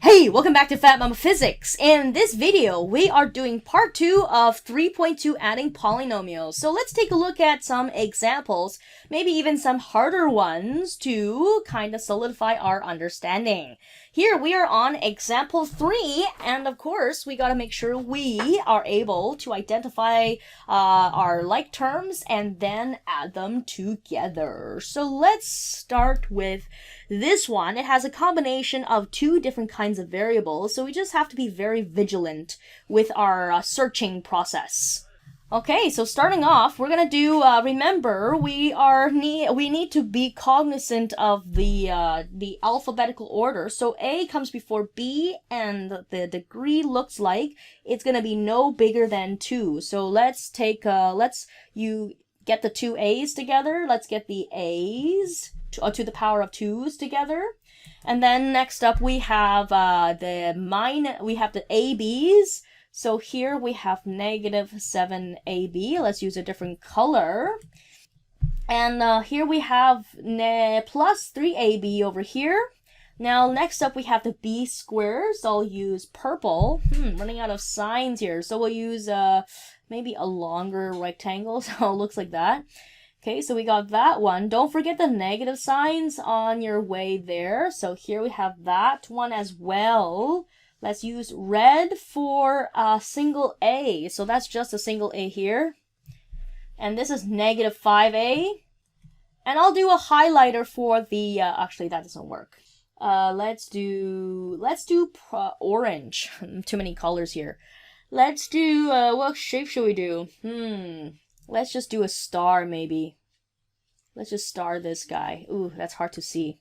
Hey, welcome back to Fat Mama Physics. In this video, we are doing part 2 of 3.2 Adding Polynomials. So let's take a look at some examples, maybe even some harder ones to kind of solidify our understanding. Here we are on example 3, and of course, we gotta make sure we are able to identify our like terms and then add them together. So let's start with this one. It has a combination of two different kinds of variables, so we just have to be very vigilant with our searching process. Okay, so starting off, we're gonna do. Remember, we need to be cognizant of the alphabetical order. So A comes before B, and the degree looks like it's gonna be no bigger than 2. So let's take you get the two A's together. Let's get the A's to the power of 2's together. And then next up we have we have the AB's. So here we have negative 7AB. Let's use a different color. And here we have plus 3AB over here. Now next up we have the B squared. So I'll use purple. Running out of signs here. So we'll use maybe a longer rectangle. So it looks like that. Okay, so we got that one. Don't forget the negative signs on your way there. So here we have that one as well. Let's use red for a single A. So that's just a single A here. And this is negative 5A. And I'll do a highlighter for the, actually that doesn't work. Let's do orange. Too many colors here. Let's do, what shape should we do? Let's just do a star, maybe. Let's just star this guy. Ooh, that's hard to see.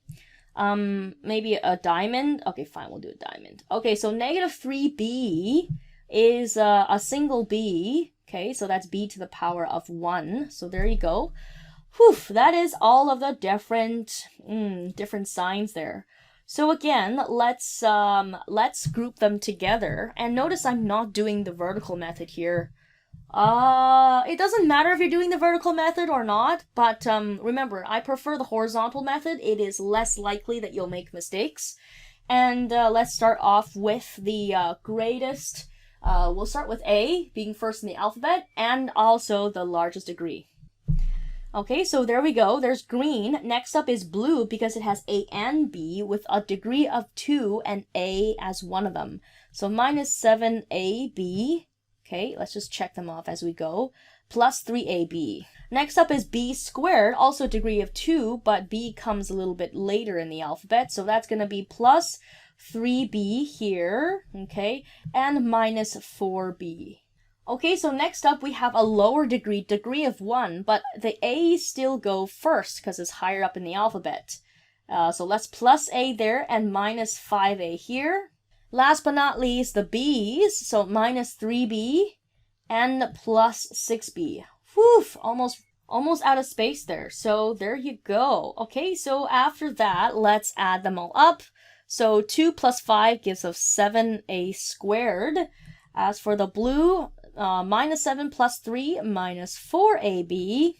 Maybe a diamond? Okay, fine, we'll do a diamond. Okay, so negative 3b is a single b. Okay, so that's b to the power of 1. So there you go. Whew, that is all of the different signs there. So again, let's group them together. And notice I'm not doing the vertical method here. It doesn't matter if you're doing the vertical method or not, but remember, I prefer the horizontal method. It is less likely that you'll make mistakes. And let's start off with the greatest. We'll start with A being first in the alphabet and also the largest degree. Okay, so there we go. There's green. Next up is blue because it has A and B with a degree of 2 and A as one of them. So minus 7AB. Okay, let's just check them off as we go. Plus 3AB. Next up is B squared, also degree of 2, but B comes a little bit later in the alphabet. So that's going to be plus 3B here, okay, and minus 4B. Okay, so next up we have a lower degree of 1, but the A's still go first because it's higher up in the alphabet. So let's plus A there and minus 5A here. Last but not least, the B's, so minus 3B and plus 6B. Whew, almost out of space there. So there you go. Okay, so after that, let's add them all up. So 2 plus 5 gives us 7A squared. As for the blue, minus 7 plus 3 minus 4AB.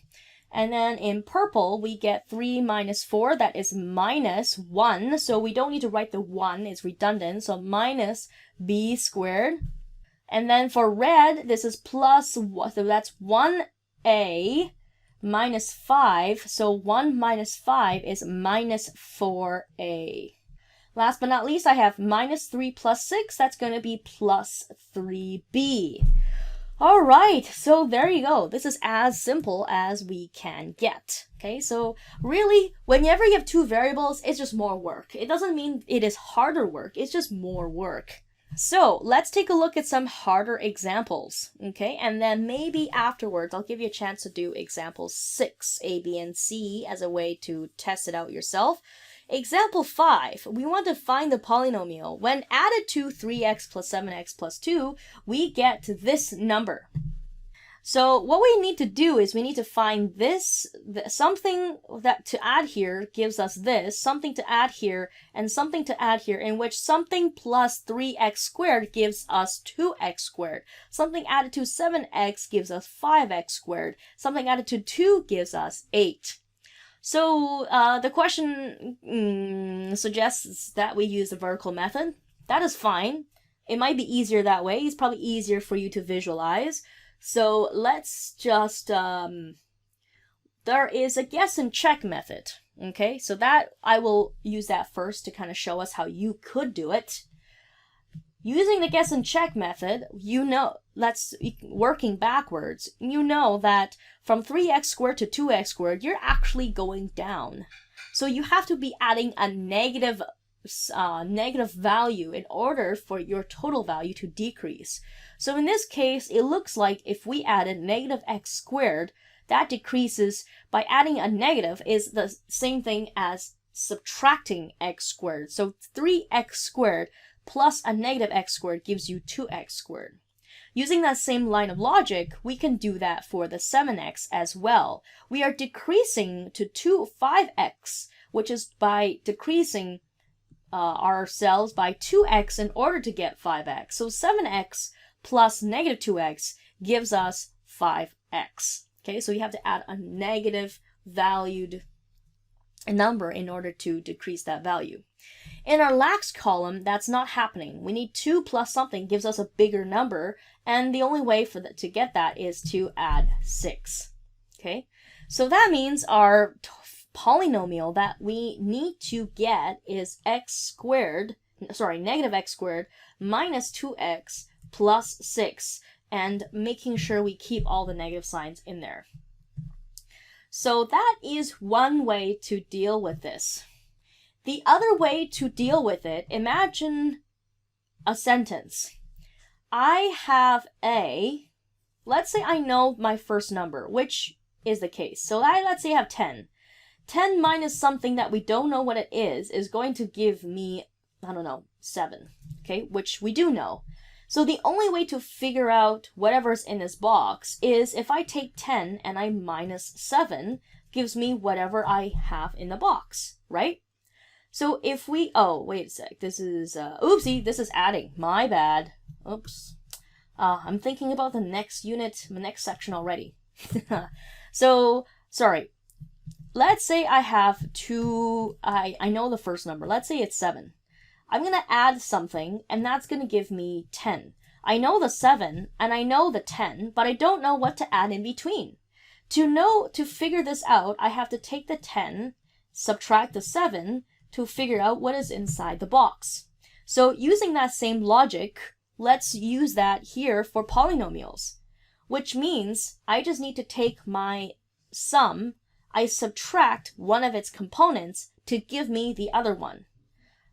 And then in purple, we get 3 minus 4, that is minus 1. So we don't need to write the 1, it's redundant. So minus B squared. And then for red, this is plus, so that's 1A minus 5. So 1 minus 5 is minus 4A. Last but not least, I have minus 3 plus 6. That's going to be plus 3B. All right, so there you go. This is as simple as we can get. Okay, so really, whenever you have two variables, it's just more work. It doesn't mean it is harder work. It's just more work. So let's take a look at some harder examples. Okay, and then maybe afterwards, I'll give you a chance to do example 6, A, B, and C as a way to test it out yourself. Example 5, we want to find the polynomial. When added to 3x plus 7x plus 2, we get this number. So what we need to do is we need to find this, something that to add here gives us this, something to add here, and something to add here, in which something plus 3x squared gives us 2x squared. Something added to 7x gives us 5x squared. Something added to 2 gives us 8. So the question suggests that we use the vertical method. That is fine. It might be easier that way. It's probably easier for you to visualize. So let's just, there is a guess and check method. Okay, so that I will use that first to kind of show us how you could do it. Using the guess and check method, working backwards, you know that from 3x squared to 2x squared, you're actually going down. So you have to be adding a negative value in order for your total value to decrease. So in this case, it looks like if we added negative x squared, that decreases by adding a negative is the same thing as subtracting x squared. So 3x squared plus a negative x squared gives you 2x squared. Using that same line of logic, we can do that for the 7x as well. We are decreasing to 5x, which is by decreasing ourselves by 2x in order to get 5x. So 7x plus negative 2x gives us 5x. Okay, so you have to add a negative valued number in order to decrease that value. In our last column, that's not happening. We need 2 plus something gives us a bigger number, and the only way to get that is to add 6. Okay, so that means our polynomial that we need to get is negative x squared minus 2x plus 6, and making sure we keep all the negative signs in there. So that is one way to deal with this. The other way to deal with it, imagine a sentence. I have let's say I know my first number, which is the case. So let's say I have 10. 10 minus something that we don't know what it is going to give me, 7, okay, which we do know. So the only way to figure out whatever's in this box is if I take 10 and I minus 7, gives me whatever I have in the box, right? So if we, wait a sec, this is, oopsie, this is adding, my bad. Oops. I'm thinking about the next unit, the next section already. So, sorry. Let's say I have I know the first number. Let's say it's 7. I'm going to add something, and that's going to give me 10. I know the 7, and I know the 10, but I don't know what to add in between. To figure this out, I have to take the 10, subtract the 7, to figure out what is inside the box. So using that same logic, let's use that here for polynomials, which means I just need to take my sum, I subtract one of its components to give me the other one.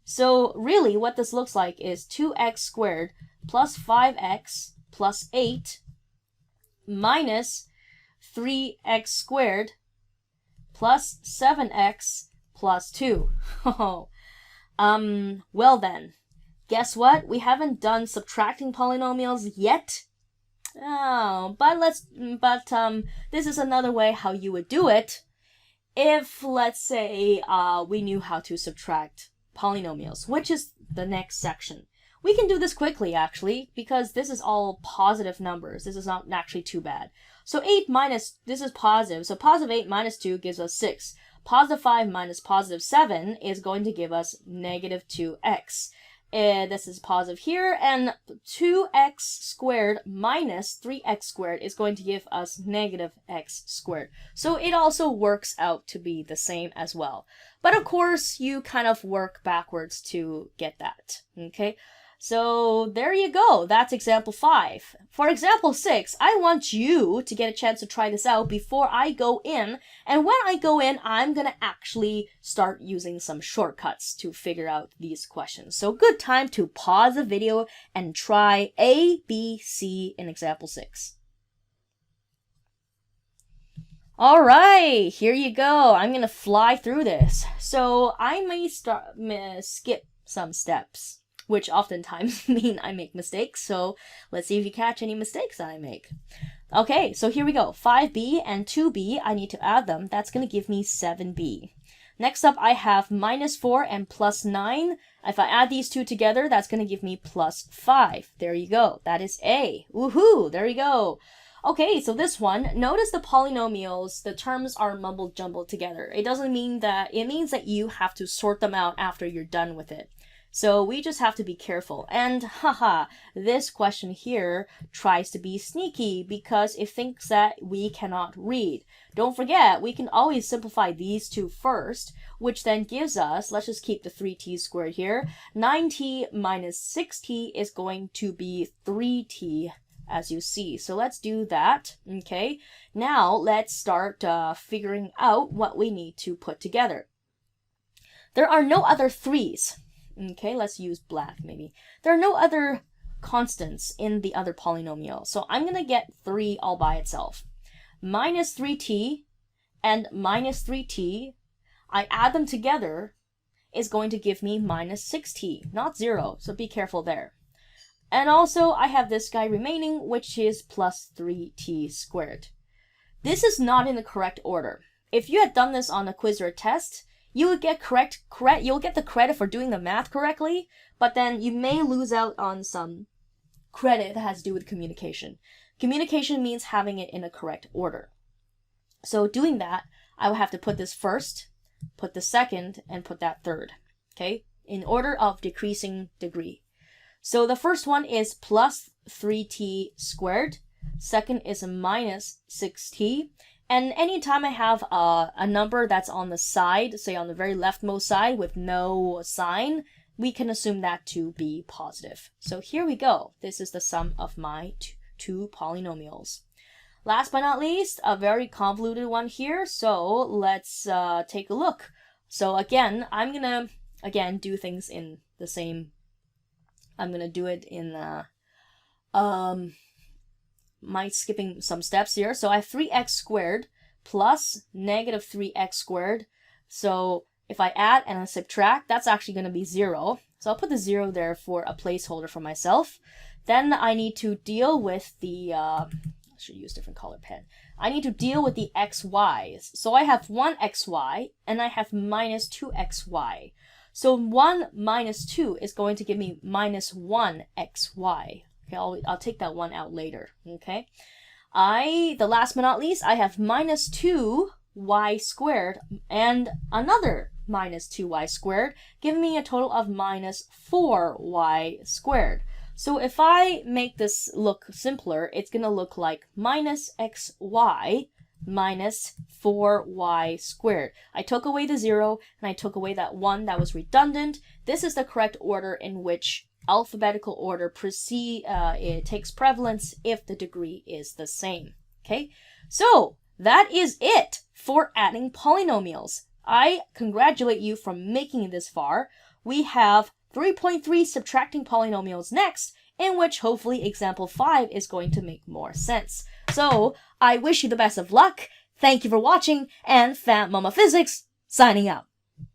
So really what this looks like is 2x squared plus 5x plus 8 minus 3x squared plus 7x plus 2. Well then, guess what? We haven't done subtracting polynomials yet. Oh, but this is another way how you would do it if, let's say, we knew how to subtract polynomials, which is the next section. We can do this quickly, actually, because this is all positive numbers. This is not actually too bad. So 8 minus, this is positive, so positive 8 minus 2 gives us 6. Positive 5 minus positive 7 is going to give us negative 2x. This is positive here, and 2x squared minus 3x squared is going to give us negative x squared. So it also works out to be the same as well. But of course, you kind of work backwards to get that, okay? So there you go. That's example 5. For example 6, I want you to get a chance to try this out before I go in. And when I go in, I'm going to actually start using some shortcuts to figure out these questions. So good time to pause the video and try A, B, C in example 6. All right, here you go. I'm going to fly through this. So I may skip some steps, which oftentimes mean I make mistakes. So let's see if you catch any mistakes that I make. Okay, so here we go. 5b and 2b, I need to add them. That's going to give me 7b. Next up, I have minus 4 and plus 9. If I add these two together, that's going to give me plus 5. There you go. That is A. Woohoo! There you go. Okay, so this one, notice the polynomials, the terms are mumbled jumbled together. It doesn't mean that, it means that you have to sort them out after you're done with it. So we just have to be careful. And haha, this question here tries to be sneaky because it thinks that we cannot read. Don't forget, we can always simplify these two first, which then gives us, let's just keep the 3t squared here, 9t minus 6t is going to be 3t, as you see. So let's do that, okay? Now let's start figuring out what we need to put together. There are no other 3's. Okay, let's use black maybe. There are no other constants in the other polynomial. So I'm going to get 3 all by itself. Minus 3t and minus 3t, I add them together, is going to give me minus 6t, not 0. So be careful there. And also I have this guy remaining, which is plus 3t squared. This is not in the correct order. If you had done this on a quiz or a test, you would get you'll get the credit for doing the math correctly, but then you may lose out on some credit that has to do with communication. Communication means having it in a correct order. So doing that, I will have to put this first, put the second, and put that third, okay? In order of decreasing degree. So the first one is plus 3t squared, second is minus 6t, and anytime I have a number that's on the side, say on the very leftmost side with no sign, we can assume that to be positive. So here we go. This is the sum of my two polynomials. Last but not least, a very convoluted one here. So let's take a look. So again, I'm going to, do things in the same, I'm going to do it in skipping some steps here. So I have 3x squared plus negative 3x squared. So if I add and I subtract, that's actually going to be 0. So I'll put the 0 there for a placeholder for myself. Then I need to deal with the, I should use different color pen. I need to deal with the xy's. So I have 1xy and I have minus 2xy. So 1 minus 2 is going to give me minus 1xy. Okay, I'll take that one out later, okay? The last but not least, I have minus 2y squared and another minus 2y squared, giving me a total of minus 4y squared. So if I make this look simpler, it's going to look like minus xy minus 4y squared. I took away the 0 and I took away that 1 that was redundant. This is the correct order in which alphabetical order it takes prevalence if the degree is the same. Okay, so that is it for adding polynomials. I congratulate you for making it this far. We have 3.3 subtracting polynomials next, in which hopefully example 5 is going to make more sense. So I wish you the best of luck. Thank you for watching, and Fat Mama Physics signing out.